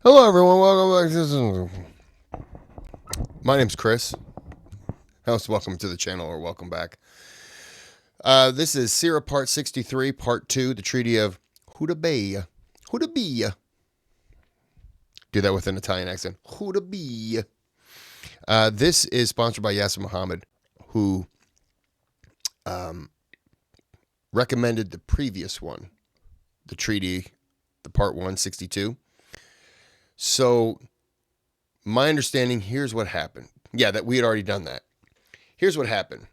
Hello, everyone. Welcome back to my name's Kris. Welcome to the channel, or welcome back. This is Seerah Part 63, Part 2, the Treaty of Hudaybiyyah. Hudaybiyyah. Do that with an Italian accent. Hudaybiyyah. This is sponsored by Yasin Muhammad, who recommended the previous one, the Treaty, the Part 162. So, my understanding, here's what happened. Yeah, that we had already done that. Here's what happened.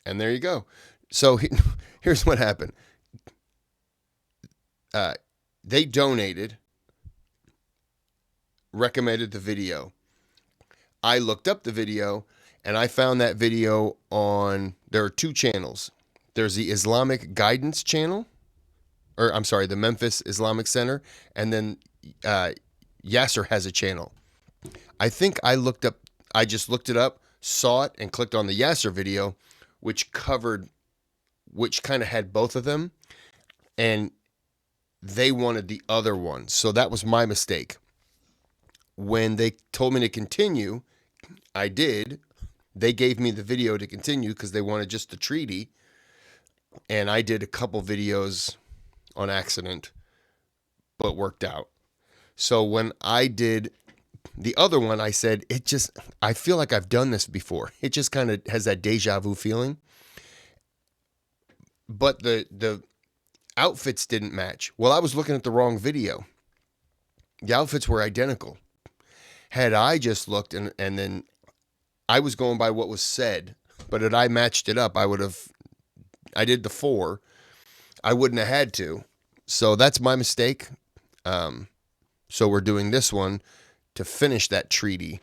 And there you go. So, here's what happened. They donated, recommended the video. I looked up the video, and I found that video on, there are two channels. There's the Islamic Guidance channel, or I'm sorry, the Memphis Islamic Center, and then Yasir has a channel. I think I just looked it up, saw it, and clicked on the Yasir video, which kind of had both of them, and they wanted the other one. So that was my mistake. When they told me to continue, I did. They gave me the video to continue because they wanted just the treaty, and I did a couple videos on accident, but worked out. So when I did the other one, I said, I feel like I've done this before. It just kind of has that deja vu feeling. But the outfits didn't match. Well, I was looking at the wrong video. The outfits were identical. Had I just looked and then I was going by what was said, but had I matched it up, I did the 4. I wouldn't have had to. So that's my mistake. So we're doing this one to finish that treaty,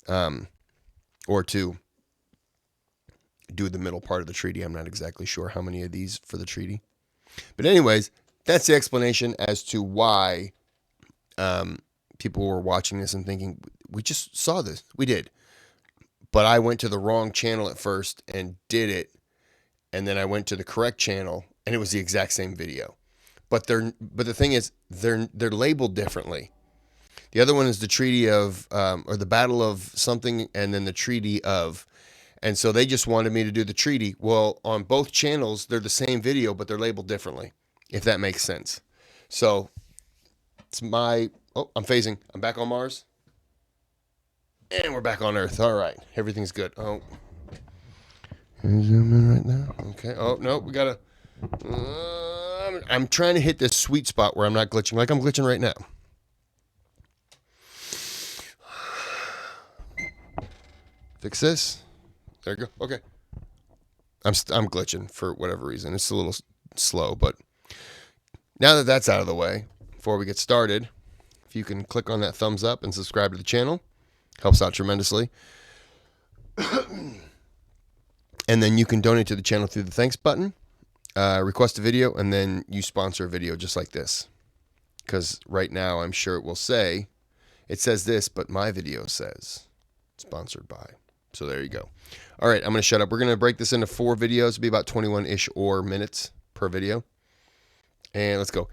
or to do the middle part of the treaty. I'm not exactly sure how many of these for the treaty. But anyways, that's the explanation as to why people were watching this and thinking, we just saw this. We did. But I went to the wrong channel at first and did it. And then I went to the correct channel, and it was the exact same video. But the thing is, they're labeled differently. The other one is the Treaty of, or the Battle of something, and then the Treaty of. And so they just wanted me to do the treaty. Well, on both channels, they're the same video, but they're labeled differently, if that makes sense. So it's I'm back on Mars. And we're back on Earth. All right. Everything's good. Oh. Can you zoom in right now? Okay. Oh, no, we got to... I'm trying to hit this sweet spot where I'm not glitching, like I'm glitching right now. Fix this. There you go. Okay. I'm glitching for whatever reason. It's a little slow, but now that that's out of the way, before we get started, if you can click on that thumbs up and subscribe to the channel, helps out tremendously. And then you can donate to the channel through the thanks button, request a video, and then you sponsor a video just like this. Because right now I'm sure it says this, but my video says sponsored by. So there you go. All right, I'm going to shut up. We're going to break this into 4 videos. It'll be about 21-ish or minutes per video. And let's go.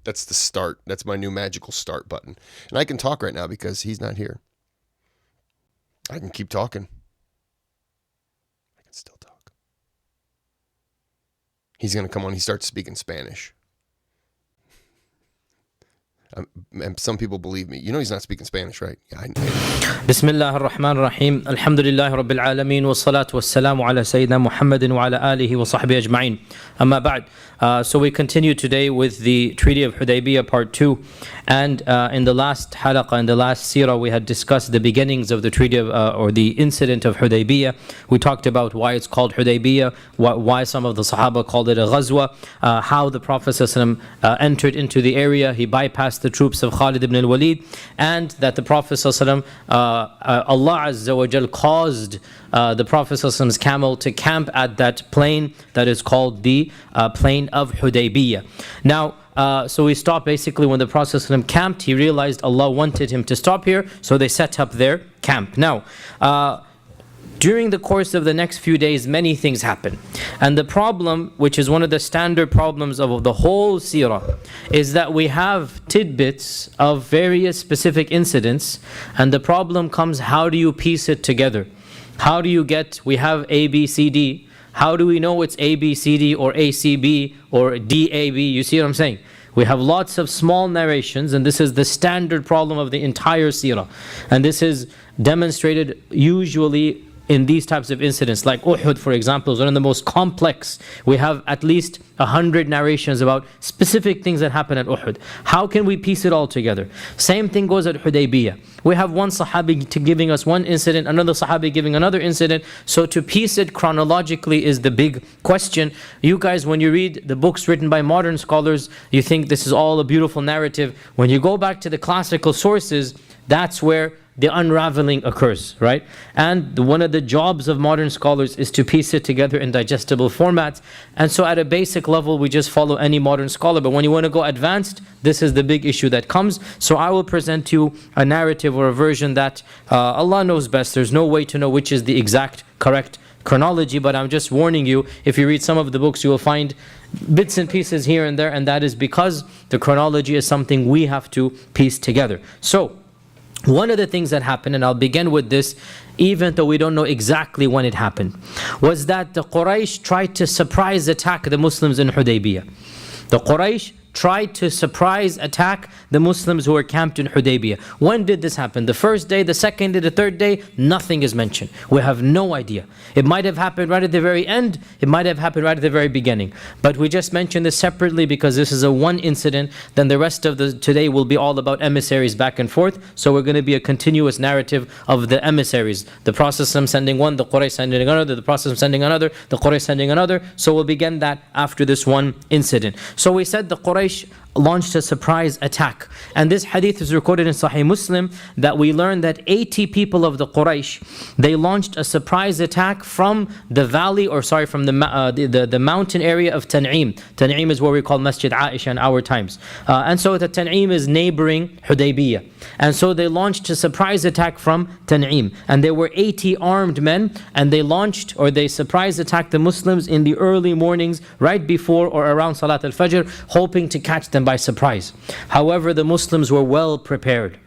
That's the start. That's my new magical start button. And I can talk right now because he's not here. I can keep talking. I can still talk. He's going to come on. He starts speaking Spanish. And some people believe me. You know he's not speaking Spanish, right? Yeah, I know. Bismillah ar-Rahman ar-Rahim. Alhamdulillah Rabbil Alameen. Wa salatu wa salamu ala Sayyidina Muhammadin wa ala alihi wa sahbihi ajma'in. Amma ba'd. So we continue today with the Treaty of Hudaybiyyah Part 2. And in the last halaqah, in the last seerah, we had discussed the beginnings of the Treaty of, or the incident of Hudaybiyyah. We talked about why it's called Hudaybiyyah, why some of the Sahaba called it a ghazwa, how the Prophet ﷺ entered into the area. He bypassed the troops of Khalid ibn al-Walid, and that the Prophet ﷺ, Allah Azza wa Jal caused the Prophet ﷺ's camel to camp at that plain that is called the plain of Hudaybiyyah. Now, so we stopped basically when the Prophet ﷺ camped. He realized Allah wanted him to stop here, so they set up their camp. Now, during the course of the next few days, many things happen. And the problem, which is one of the standard problems of the whole seerah, is that we have tidbits of various specific incidents, and the problem comes, how do you piece it together? How do you get, we have A, B, C, D. How do we know it's A, B, C, D or A, C, B or D, A, B? You see what I'm saying? We have lots of small narrations, and this is the standard problem of the entire seerah. And this is demonstrated usually in these types of incidents, like Uhud, for example, is one of the most complex. We have at least 100 narrations about specific things that happen at Uhud. How can we piece it all together? Same thing goes at Hudaybiyyah. We have one Sahabi giving us one incident, another Sahabi giving another incident. So to piece it chronologically is the big question. You guys, when you read the books written by modern scholars, you think this is all a beautiful narrative. When you go back to the classical sources, that's where the unraveling occurs, right? And one of the jobs of modern scholars is to piece it together in digestible formats. And so at a basic level, we just follow any modern scholar. But when you want to go advanced, this is the big issue that comes. So I will present to you a narrative or a version that Allah knows best. There's no way to know which is the exact correct chronology, but I'm just warning you, if you read some of the books, you will find bits and pieces here and there, and that is because the chronology is something we have to piece together. So, one of the things that happened, and I'll begin with this, even though we don't know exactly when it happened, was that the Quraysh tried to surprise attack the Muslims in Hudaybiyyah. The Quraysh tried to surprise attack the Muslims who were camped in Hudaybiyyah. When did this happen? The first day, the second day, the third day? Nothing is mentioned. We have no idea. It might have happened right at the very end. It might have happened right at the very beginning. But we just mentioned this separately because this is a one incident. Then the rest of the today will be all about emissaries back and forth. So we're going to be a continuous narrative of the emissaries. The Prophet sending one, the Quraysh sending another, the Prophet sending another, the Quraysh sending another. So we'll begin that after this one incident. So we said the Quraysh launched a surprise attack, and this hadith is recorded in Sahih Muslim that we learn that 80 people of the Quraysh, they launched a surprise attack from the valley, or sorry, from the mountain area of Tan'im. Tan'im is where we call Masjid Aisha in our times, and so the Tan'im is neighboring Hudaybiyyah, and so they launched a surprise attack from Tan'im, and there were 80 armed men, and they launched, or they surprise attacked the Muslims in the early mornings right before or around Salat al-Fajr, hoping to catch them by surprise. However, the Muslims were well prepared,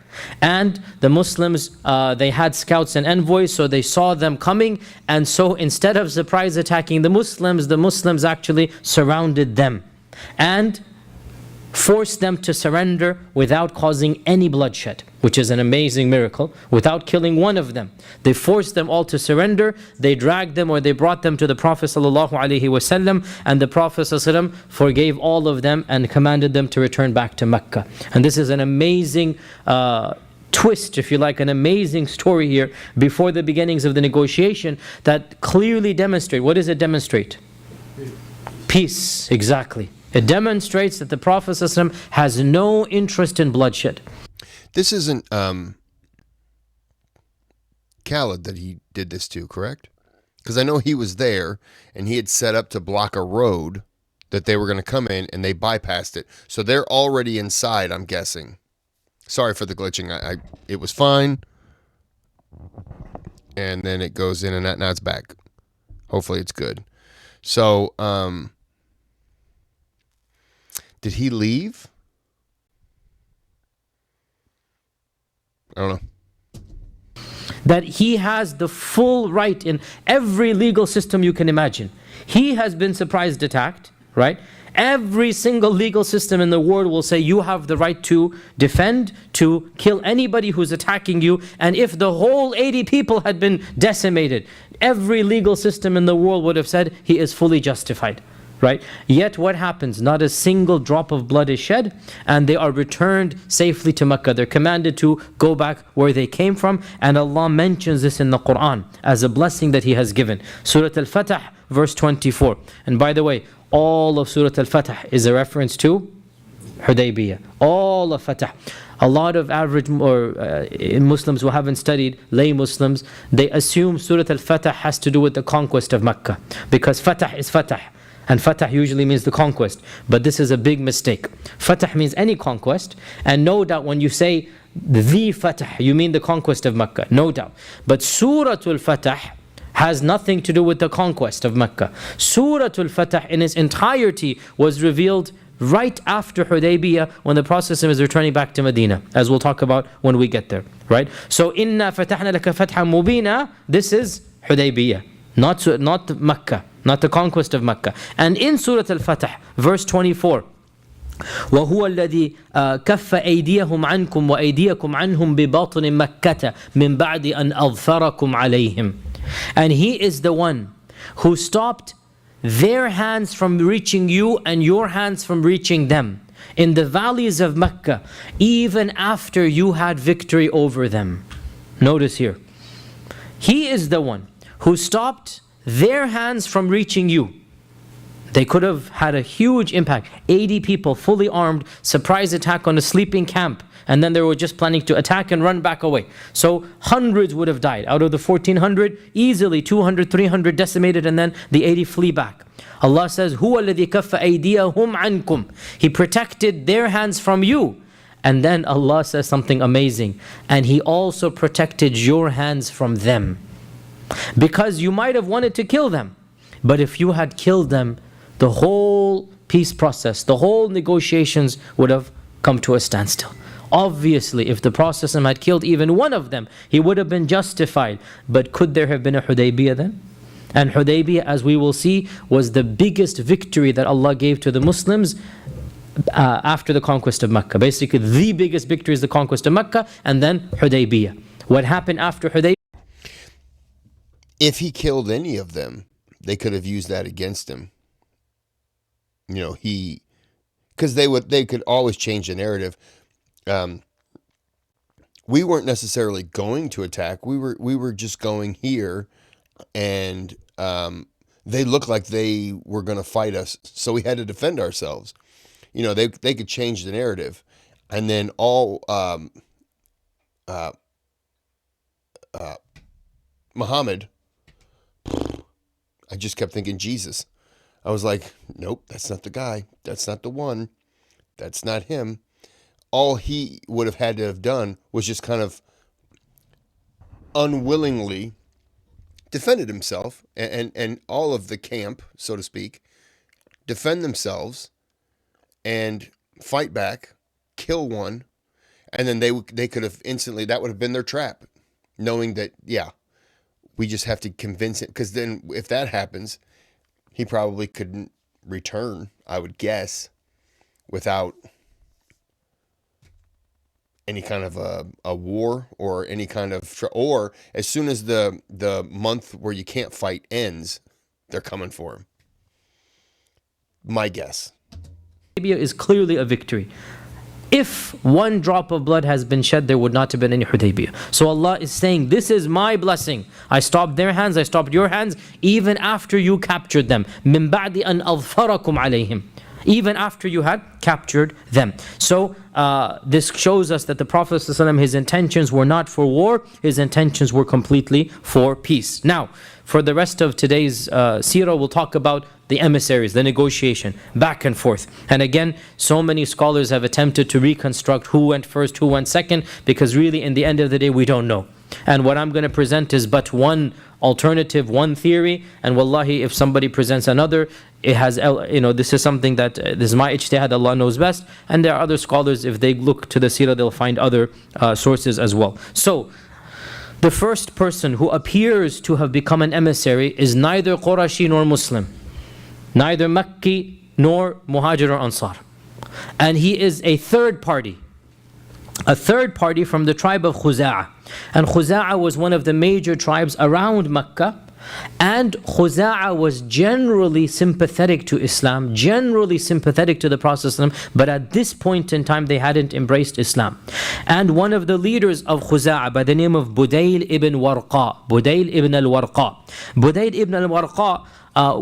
and the Muslims, they had scouts and envoys, so they saw them coming, and so instead of surprise attacking the Muslims actually surrounded them and forced them to surrender without causing any bloodshed, which is an amazing miracle, without killing one of them. They forced them all to surrender. They dragged them, or they brought them to the Prophet ﷺ, and the Prophet ﷺ forgave all of them and commanded them to return back to Mecca. And this is an amazing twist, if you like, an amazing story here before the beginnings of the negotiation that clearly demonstrate, what does it demonstrate? Peace, exactly. It demonstrates that the Prophet ﷺ has no interest in bloodshed. This isn't Khalid that he did this to, correct? Because I know he was there and he had set up to block a road that they were going to come in, and they bypassed it. So they're already inside, I'm guessing. Sorry for the glitching. It was fine. And then it goes in and now it's back. Hopefully it's good. So, did he leave? I don't know. That he has the full right in every legal system you can imagine. He has been surprise attacked, right? Every single legal system in the world will say you have the right to defend, to kill anybody who's attacking you. And if the whole 80 people had been decimated, every legal system in the world would have said he is fully justified. Right? Yet what happens? Not a single drop of blood is shed, and they are returned safely to Mecca. They're commanded to go back where they came from, and Allah mentions this in the Quran as a blessing that He has given. Surah Al-Fatah, verse 24. And by the way, all of Surah Al-Fatah is a reference to Hudaybiyyah. All of Fatah. A lot of average Muslims who haven't studied, lay Muslims, they assume Surah Al-Fatah has to do with the conquest of Mecca, because Fatah is Fatah. And Fatah usually means the conquest. But this is a big mistake. Fatah means any conquest. And no doubt when you say the Fatah, you mean the conquest of Mecca. No doubt. But Surah Al-Fatah has nothing to do with the conquest of Mecca. Surah Al-Fatah in its entirety was revealed right after Hudaybiyyah, when the Prophet is returning back to Medina, as we'll talk about when we get there, right? So, Inna fatahna laka fathan mubina, this is Hudaybiyyah, not Mecca, not the conquest of Mecca. And in Surah Al-Fatah, verse 24, وهو الذي كف أيديهم عنكم وأيديكم عنهم بباطن مكة من بعد أن أظفركم عليهم. And He is the one who stopped their hands from reaching you and your hands from reaching them in the valleys of Mecca, even after you had victory over them. Notice here, He is the one who stopped their hands from reaching you. They could have had a huge impact. 80 people, fully armed, surprise attack on a sleeping camp. And then they were just planning to attack and run back away. So hundreds would have died. Out of the 1400, easily 200, 300 decimated, and then the 80 flee back. Allah says, هُوَ الَّذِي كَفَّ أَيْدِيَهُمْ عَنْكُمْ. He protected their hands from you. And then Allah says something amazing. And He also protected your hands from them. Because you might have wanted to kill them. But if you had killed them, the whole peace process, the whole negotiations would have come to a standstill. Obviously, if the Prophet had killed even one of them, he would have been justified. But could there have been a Hudaybiyyah then? And Hudaybiyyah, as we will see, was the biggest victory that Allah gave to the Muslims after the conquest of Mecca. Basically, the biggest victory is the conquest of Mecca, and then Hudaybiyyah. What happened after Hudaybiyyah? If he killed any of them, they could have used that against him. You know, because they could always change the narrative. We weren't necessarily going to attack. We were just going here, and they looked like they were going to fight us, so we had to defend ourselves. You know, they could change the narrative, and then Muhammad, I just kept thinking Jesus. I was like, nope, that's not the guy. That's not the one. That's not him. All he would have had to have done was just kind of unwillingly defended himself, and all of the camp, so to speak, defend themselves and fight back, kill one, and then they could have instantly, that would have been their trap, knowing that, yeah, we just have to convince it, because then if that happens, he probably couldn't return, I would guess, without any kind of a war or any kind of, or as soon as the month where you can't fight ends, they're coming for him. My guess. Hudaybiyyah is clearly a victory. If one drop of blood has been shed, there would not have been any Hudaybiyyah. So Allah is saying, this is my blessing. I stopped their hands, I stopped your hands, even after you captured them. مِن بَعْدِ أَنْ أَظْفَرَكُمْ عَلَيْهِمْ. Even after you had captured them. So this shows us that the Prophet ﷺ, his intentions were not for war, his intentions were completely for peace. Now, for the rest of today's seerah, we'll talk about the emissaries, the negotiation, back and forth. And again, so many scholars have attempted to reconstruct who went first, who went second, because really in the end of the day, we don't know. And what I'm going to present is but one alternative, one theory, and wallahi, if somebody presents another, it has, this is something that, this is my ijtihad, Allah knows best, and there are other scholars, if they look to the seerah, they'll find other sources as well. So, the first person who appears to have become an emissary is neither Qurashi nor Muslim, neither Makki nor Muhajir or Ansar. And he is a third party from the tribe of Khuza'ah. And Khuza'ah was one of the major tribes around Mecca. And Khuza'ah was generally sympathetic to Islam, generally sympathetic to the Prophet ﷺ, but at this point in time they hadn't embraced Islam. And one of the leaders of Khuza'ah by the name of Budayl ibn Warqa, Budayl ibn al-Warqa. Budayl ibn al-Warqa,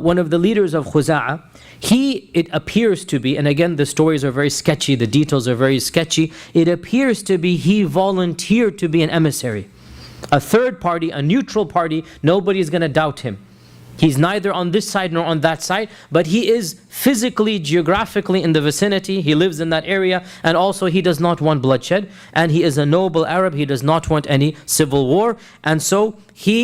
one of the leaders of Khuza'ah, it appears to be, and again the stories are very sketchy, the details are very sketchy, it appears to be he volunteered to be an emissary. A third party, a neutral party, nobody is going to doubt him. He's neither on this side nor on that side, but he is physically, geographically in the vicinity. He lives in that area, and also he does not want bloodshed, and he is a noble Arab. He does not want any civil war, and so he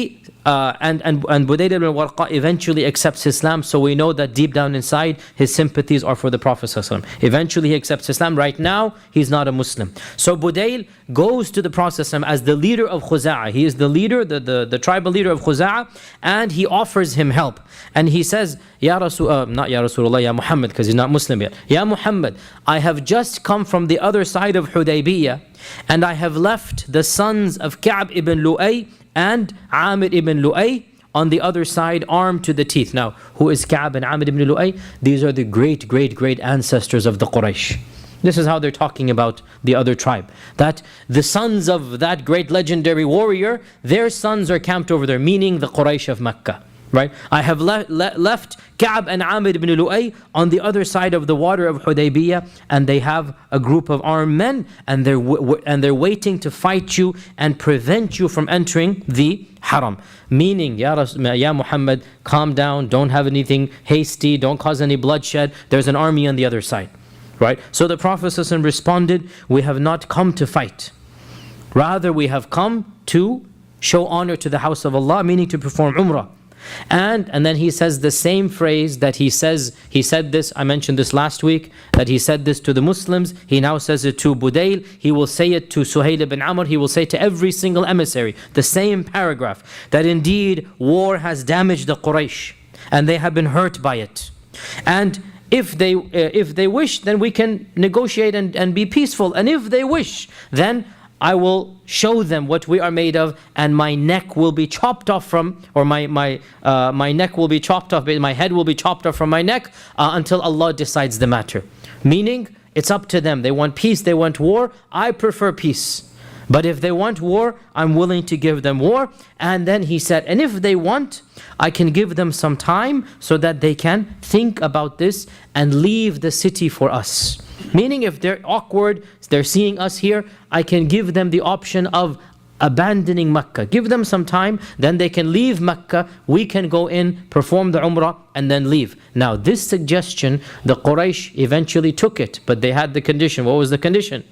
and Budayl ibn Warqa eventually accepts Islam. So we know that deep down inside his sympathies are for the Prophet ﷺ. Eventually he accepts Islam. Right now he's not a Muslim. So Budayl goes to the Prophet ﷺ as the leader of Khuza'ah. He is the leader, the tribal leader of Khuza'ah, and he offers him help. And he says, not Ya Rasulullah, Ya Muhammad, because he's not Muslim yet. Ya Muhammad, I have just come from the other side of Hudaybiyyah, and I have left the sons of Ka'b ibn Lu'ay and Amir ibn Lu'ay on the other side, armed to the teeth. Now, who is Ka'b and Amir ibn Lu'ay? These are the great ancestors of the Quraysh. This is how they're talking about the other tribe. That the sons of that great legendary warrior, their sons are camped over there, meaning the Quraysh of Mecca. Right? I have left Ka'b and Amir ibn Lu'ay on the other side of the water of Hudaybiyyah, and they have a group of armed men, and they're waiting to fight you and prevent you from entering the Haram. Meaning, Ya Muhammad, calm down, don't have anything hasty, don't cause any bloodshed. There's an army on the other side. Right? So the Prophet ﷺ responded, we have not come to fight. Rather, we have come to show honor to the house of Allah, meaning to perform Umrah. And then he says the same phrase that he said this, I mentioned this last week, that he said this to the Muslims. He now says it to Budayl. He will say it to Suhail ibn Amr. He will say to every single emissary the same paragraph, that indeed war has damaged the Quraysh and they have been hurt by it. And if they wish, then we can negotiate and be peaceful. And if they wish, then I will show them what we are made of, and my neck will be chopped off from, or my neck will be chopped off, my head will be chopped off from my neck until Allah decides the matter. Meaning, it's up to them. They want peace, they want war. I prefer peace. But if they want war, I'm willing to give them war. And then he said, and if they want, I can give them some time so that they can think about this and leave the city for us. Meaning, if they're awkward, they're seeing us here, I can give them the option of abandoning Mecca. Give them some time, then they can leave Mecca, we can go in, perform the Umrah, and then leave. Now, this suggestion, the Quraysh eventually took it, but they had the condition. What was the condition?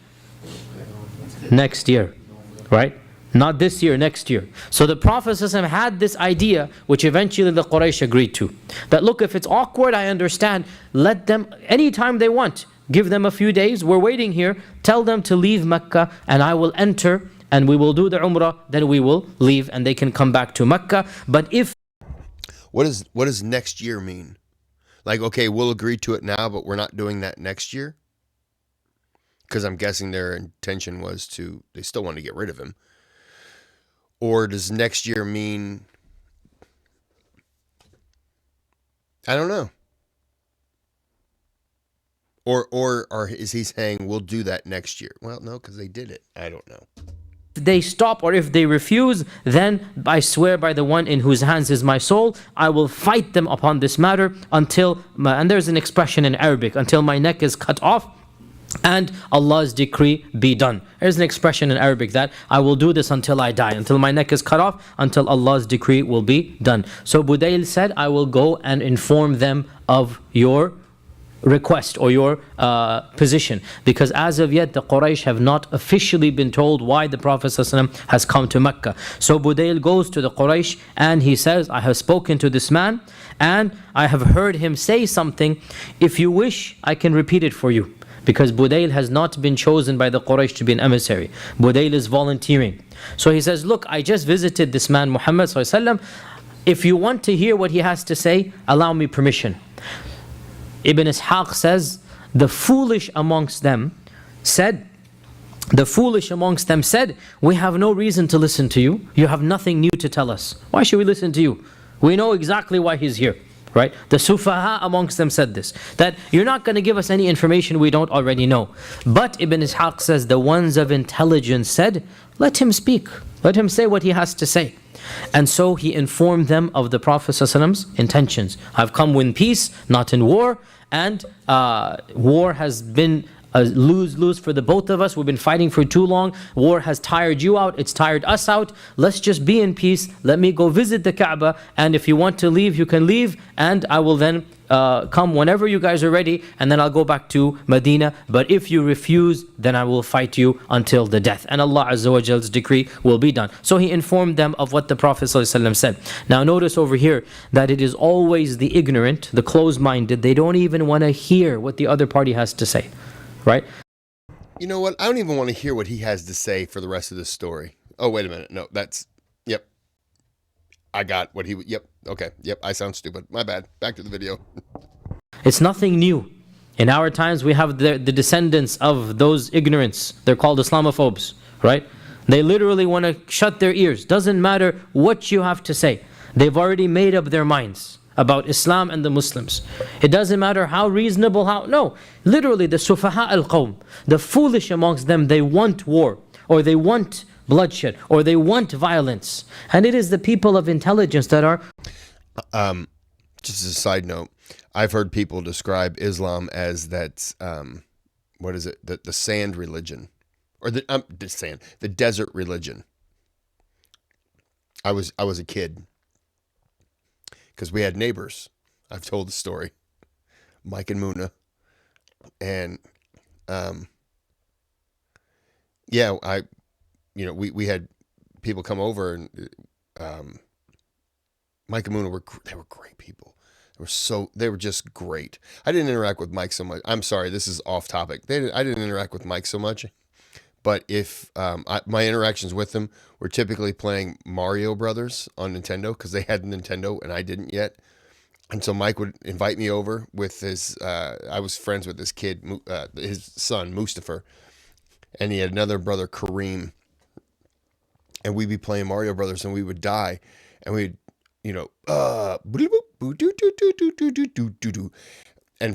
Next year, right? Not this year, next year. So the Prophet ﷺ had this idea, which eventually the Quraysh agreed to. That look, if it's awkward, I understand. Let them, anytime they want, give them a few days. We're waiting here. Tell them to leave Mecca, and I will enter, and we will do the Umrah. Then we will leave, and they can come back to Mecca. But if... What does next year mean? Like, okay, we'll agree to it now, but we're not doing that next year? Because I'm guessing their intention was they still want to get rid of him. Or does next year mean, I don't know. Or is he saying we'll do that next year? Well, no, because they did it. I don't know. If they stop or if they refuse, then I swear by the one in whose hands is my soul, I will fight them upon this matter until, and there's an expression in Arabic, until my neck is cut off and Allah's decree be done. There's an expression in Arabic that I will do this until I die, until my neck is cut off, until Allah's decree will be done. So Budayl said, I will go and inform them of your request or your position, because as of yet the Quraysh have not officially been told why the Prophet ﷺ has come to Mecca. So Budayl goes to the Quraysh and he says, I have spoken to this man and I have heard him say something. If you wish, I can repeat it for you. Because Budayl has not been chosen by the Quraysh to be an emissary. Budayl is volunteering. So he says, look, I just visited this man Muhammad ﷺ. If you want to hear what he has to say, allow me permission. Ibn Ishaq says, the foolish amongst them said, we have no reason to listen to you. You have nothing new to tell us. Why should we listen to you? We know exactly why he's here. Right? The Sufaha amongst them said this, that you're not going to give us any information we don't already know. But Ibn Ishaq says, the ones of intelligence said, let him speak. Let him say what he has to say. And so he informed them of the Prophet ﷺ's intentions. I've come with peace, not in war. And war has been lose-lose for the both of us. We've been fighting for too long. War has tired you out. It's tired us out. Let's just be in peace. Let me go visit the Kaaba. And if you want to leave, you can leave. And I will then come whenever you guys are ready, and then I'll go back to Medina. But if you refuse, then I will fight you until the death. And Allah Azza wa Jal's decree will be done. So he informed them of what the Prophet ﷺ said. Now notice over here that it is always the ignorant, the closed-minded. They don't even want to hear what the other party has to say, right? You know what? I don't even want to hear what he has to say for the rest of this story. Oh, wait a minute. No, yep. I got what yep. Okay. Yep. I sound stupid. My bad. Back to the video. It's nothing new. In our times, we have the descendants of those ignorants. They're called Islamophobes, right? They literally want to shut their ears. Doesn't matter what you have to say. They've already made up their minds about Islam and the Muslims. It doesn't matter how reasonable, no. Literally, the sufaha al-qawm, the foolish amongst them, they want war, or they want bloodshed, or they want violence. And it is the people of intelligence that are... Just as a side note, I've heard people describe Islam as that, what is it? The sand religion. Or the desert religion. I was a kid. Because we had neighbors. I've told the story. Mike and Muna. And, yeah, we had people come over, and Mike and Muna they were great people. They were just great. I didn't interact with Mike so much. I'm sorry, this is off topic. I didn't interact with Mike so much. But if my interactions with them were typically playing Mario Brothers on Nintendo, because they had a Nintendo and I didn't yet. And so Mike would invite me over with his, I was friends with this kid, his son, Mustafa. And he had another brother, Kareem. And we'd be playing Mario Brothers and we would die. And we'd, and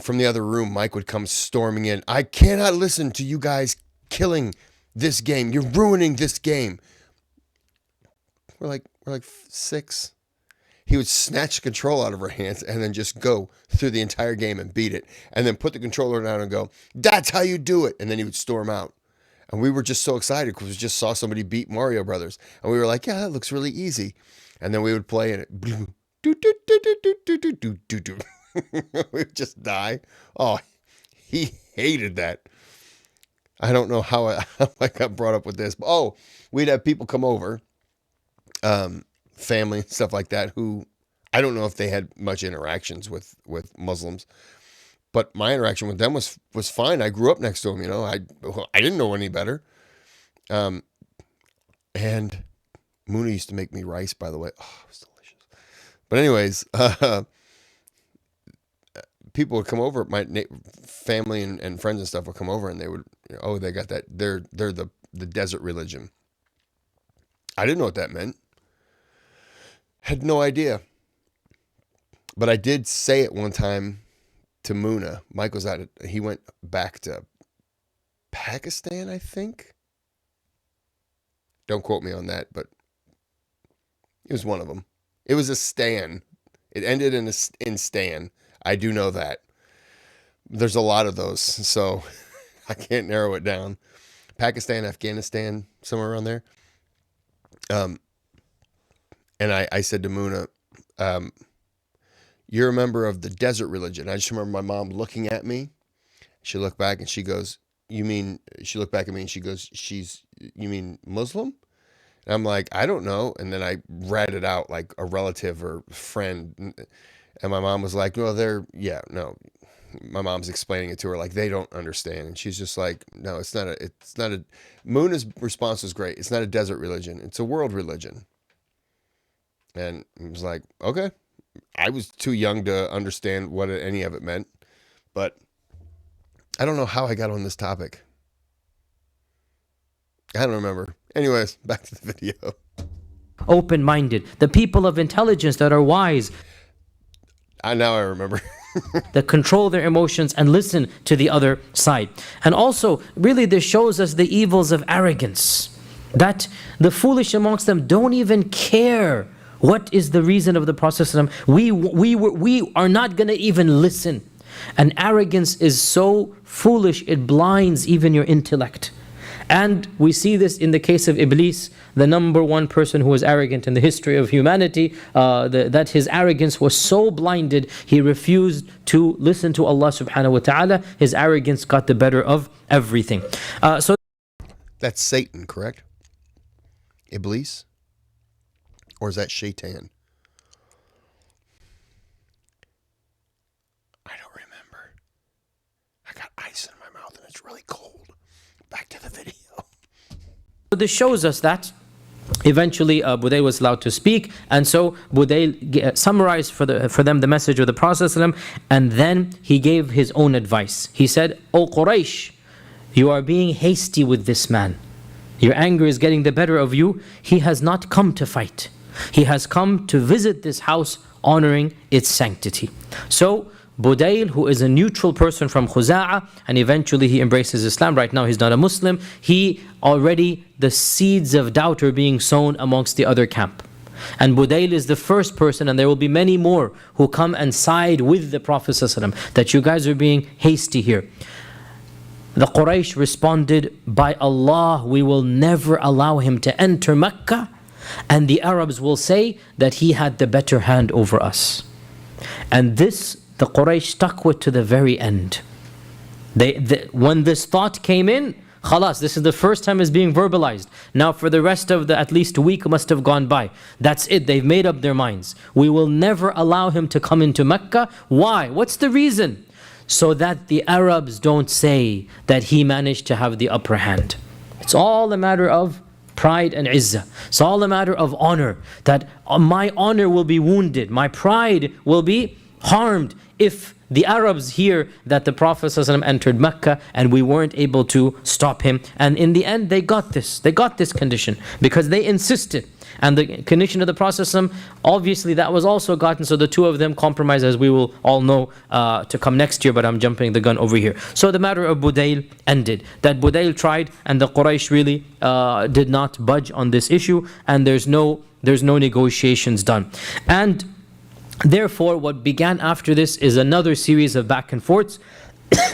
from the other room, Mike would come storming in. I cannot listen to you guys killing this game. You're ruining this game. We're like 6. He would snatch the control out of our hands and then just go through the entire game and beat it. And then put the controller down and go, that's how you do it. And then he would storm out. And we were just so excited because we just saw somebody beat Mario Brothers. And we were like, yeah, that looks really easy. And then we would play and it we would just die. Oh, he hated that. I don't know how I got brought up with this. But, we'd have people come over, family, stuff like that, who I don't know if they had much interactions with Muslims. But my interaction with them was fine. I grew up next to them, I didn't know any better. And Moona used to make me rice, by the way. Oh, it was delicious. But anyways, people would come over, my family and friends and stuff would come over and they would, they got that. They're the desert religion. I didn't know what that meant. Had no idea. But I did say it one time to Moona. Mike was at it. He went back to Pakistan, I think. Don't quote me on that, but it was one of them. It was a stan. It ended in stan. I do know that. There's a lot of those, so I can't narrow it down. Pakistan, Afghanistan, somewhere around there. And I said to Moona, you're a member of the desert religion. I just remember my mom looking at me. She looked back and she goes, she looked back at me and she goes, you mean Muslim? And I'm like, I don't know. And then I read it out like a relative or friend. And my mom was like, no. My mom's explaining it to her like they don't understand. And she's just like, no, it's not a, Moona's response was great. It's not a desert religion. It's a world religion. And it was like, okay. I was too young to understand what any of it meant. But I don't know how I got on this topic. I don't remember. Anyways, back to the video. Open-minded. The people of intelligence that are wise. Now I remember. That control their emotions and listen to the other side. And also, really this shows us the evils of arrogance. That the foolish amongst them don't even care what is the reason of the Prophet. We are not going to even listen. And arrogance is so foolish, it blinds even your intellect. And we see this in the case of Iblis, the number one person who was arrogant in the history of humanity, that his arrogance was so blinded, he refused to listen to Allah subhanahu wa ta'ala. His arrogance got the better of everything. That's Satan, correct? Iblis? Or is that Shaitan? I don't remember. I got ice in my mouth and it's really cold. Back to the video. This shows us that eventually Budayl was allowed to speak, and so Budayl summarized for them the message of the Prophet ﷺ, and then he gave his own advice. He said, "O Quraysh, you are being hasty with this man. Your anger is getting the better of you. He has not come to fight. He has come to visit this house, honoring its sanctity." So Budayl, who is a neutral person from Khuza'ah, and eventually he embraces Islam. Right now he's not a Muslim. The seeds of doubt are being sown amongst the other camp. And Budayl is the first person, and there will be many more who come and side with the Prophet ﷺ, that you guys are being hasty here. The Quraysh responded, "By Allah, we will never allow him to enter Mecca, and the Arabs will say that he had the better hand over us." And this the Quraysh stuck with to the very end. When this thought came in, khalas, this is the first time it's being verbalized. Now for the rest of at least a week must have gone by. That's it, they've made up their minds. We will never allow him to come into Mecca. Why? What's the reason? So that the Arabs don't say that he managed to have the upper hand. It's all a matter of pride and izzah. It's all a matter of honor. That my honor will be wounded. My pride will be harmed if the Arabs hear that the Prophet ﷺ entered Mecca and we weren't able to stop him. And in the end they got this. They got this condition because they insisted. And the condition of the Prophet ﷺ, obviously that was also gotten. So the two of them compromised, as we will all know to come next year, but I'm jumping the gun over here. So the matter of Budayl ended. That Budayl tried, and the Quraysh really did not budge on this issue, and there's no negotiations done. And therefore, what began after this is another series of back and forths.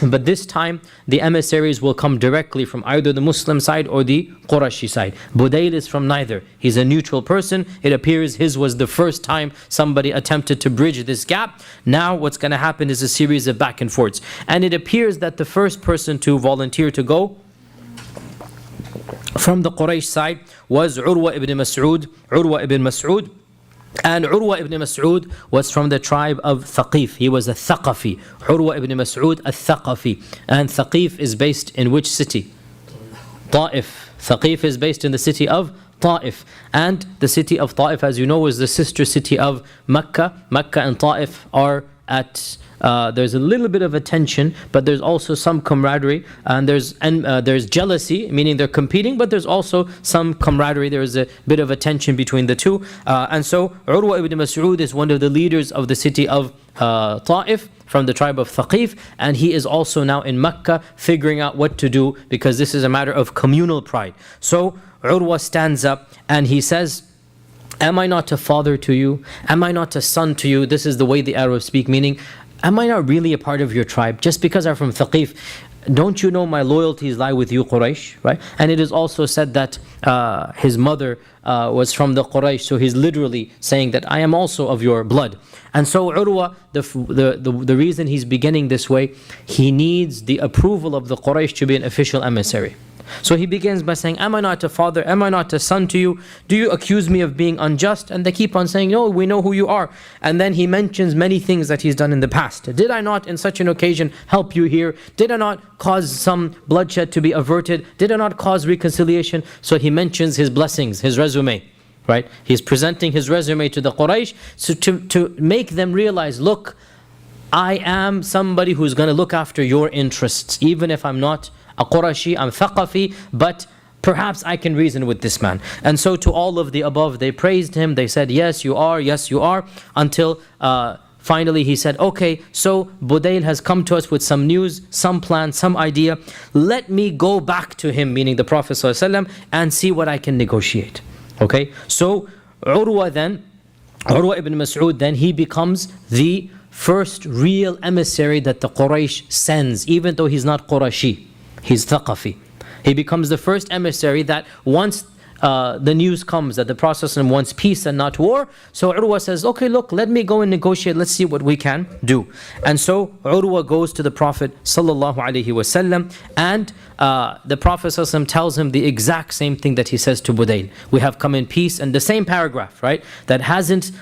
But this time, the emissaries will come directly from either the Muslim side or the Qurashi side. Budayl is from neither. He's a neutral person. It appears his was the first time somebody attempted to bridge this gap. Now what's going to happen is a series of back and forths. And it appears that the first person to volunteer to go from the Quraysh side was Urwa ibn Mas'ud. And Urwa ibn Mas'ud was from the tribe of Thaqif. He was a Thaqafi. Urwa ibn Mas'ud, a Thaqafi. And Thaqif is based in which city? Ta'if. Thaqif is based in the city of Ta'if. And the city of Ta'if, as you know, is the sister city of Mecca. Mecca and Ta'if are at there's a little bit of a tension, but there's also some camaraderie, and there's jealousy, meaning they're competing, but there's also some camaraderie. There's a bit of a tension between the two. And so Urwa ibn Mas'ud is one of the leaders of the city of Ta'if, from the tribe of Thaqif, and he is also now in Mecca figuring out what to do, because this is a matter of communal pride. So Urwa stands up and he says, "Am I not a father to you? Am I not a son to you?" This is the way the Arabs speak, meaning, am I not really a part of your tribe? Just because I'm from Thaqif, don't you know my loyalties lie with you, Quraysh, right? And it is also said that his mother was from the Quraysh, so he's literally saying that I am also of your blood. And so Urwa, the reason he's beginning this way, he needs the approval of the Quraysh to be an official emissary. So he begins by saying, "Am I not a father? Am I not a son to you? Do you accuse me of being unjust?" And they keep on saying, "No, we know who you are." And then he mentions many things that he's done in the past. "Did I not in such an occasion help you here? Did I not cause some bloodshed to be averted? Did I not cause reconciliation?" So he mentions his blessings, his resume, right? He's presenting his resume to the Quraysh, so to make them realize, look, I am somebody who's going to look after your interests, even if I'm not a Qurashi, I'm Thaqafi, but perhaps I can reason with this man. And so to all of the above, they praised him. They said, yes, you are, until finally he said, okay, so Budayl has come to us with some news, some plan, some idea. Let me go back to him, meaning the Prophet ﷺ, and see what I can negotiate. Okay, so Urwa ibn Mas'ud, then he becomes the first real emissary that the Quraysh sends, even though he's not Qurashi. He's Thaqafi. He becomes the first emissary that once the news comes that the Prophet wants peace and not war. So Urwa says, okay, look, let me go and negotiate. Let's see what we can do. And so Urwa goes to the Prophet sallallahu alaihi wasallam, and the Prophet sallallahu alaihi wasallam tells him the exact same thing that he says to Budayl. We have come in peace, and the same paragraph, right? That hasn't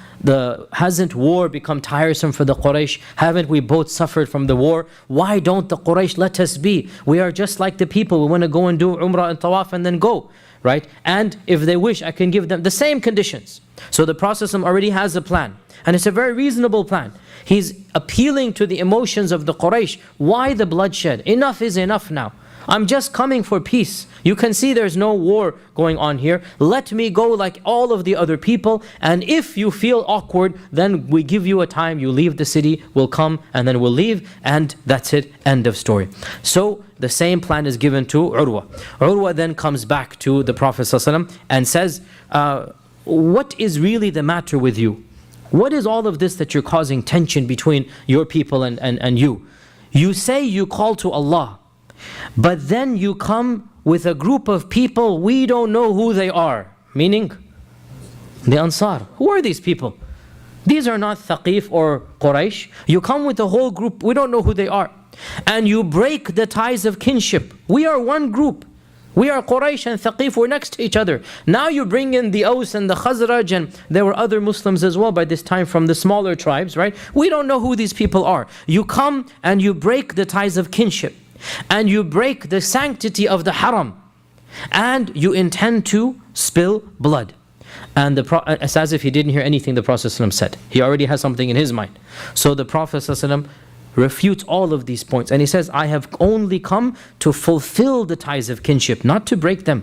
war become tiresome for the Quraysh? Haven't we both suffered from the war? Why don't the Quraysh let us be? We are just like the people. We want to go and do Umrah and Tawaf and then go. Right? And if they wish, I can give them the same conditions. So the Prophet already has a plan. And it's a very reasonable plan. He's appealing to the emotions of the Quraysh. Why the bloodshed? Enough is enough now. I'm just coming for peace. You can see there's no war going on here. Let me go like all of the other people. And if you feel awkward, then we give you a time. You leave the city, we'll come, and then we'll leave. And that's it. End of story. So the same plan is given to Urwa. Urwa then comes back to the Prophet ﷺ and says, what is really the matter with you? What is all of this that you're causing tension between your people and you? You say you call to Allah, but then you come with a group of people, we don't know who they are. Meaning, the Ansar. Who are these people? These are not Thaqif or Quraysh. You come with a whole group, we don't know who they are. And you break the ties of kinship. We are one group. We are Quraysh and Thaqif, we're next to each other. Now you bring in the Aus and the Khazraj, and there were other Muslims as well by this time from the smaller tribes, right? We don't know who these people are. You come and you break the ties of kinship. And you break the sanctity of the haram, and you intend to spill blood. And it's as if he didn't hear anything the Prophet ﷺ said. He already has something in his mind. So the Prophet ﷺ refutes all of these points, and he says, I have only come to fulfill the ties of kinship, not to break them.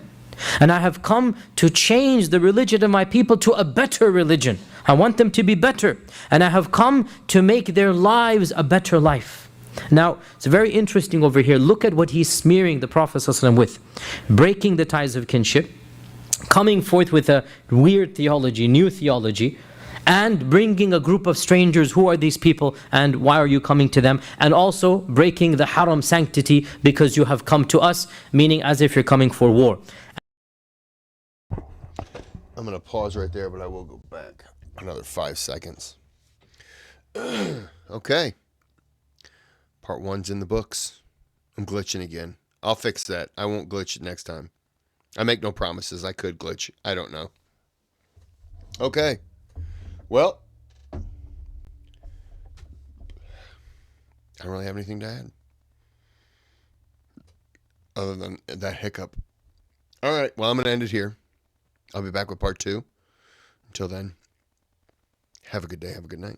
And I have come to change the religion of my people to a better religion. I want them to be better, and I have come to make their lives a better life. Now, it's very interesting over here. Look at what he's smearing the Prophet ﷺ with. Breaking the ties of kinship, coming forth with a weird theology, new theology, and bringing a group of strangers. Who are these people and why are you coming to them? And also breaking the haram sanctity because you have come to us, meaning as if you're coming for war. I'm going to pause right there, but I will go back another 5 seconds. Okay. Part 1's in the books. I'm glitching again. I'll fix that. I won't glitch next time. I make no promises. I could glitch. I don't know. Okay. Well, I don't really have anything to add other than that hiccup. All right. Well, I'm going to end it here. I'll be back with part 2. Until then, have a good day. Have a good night.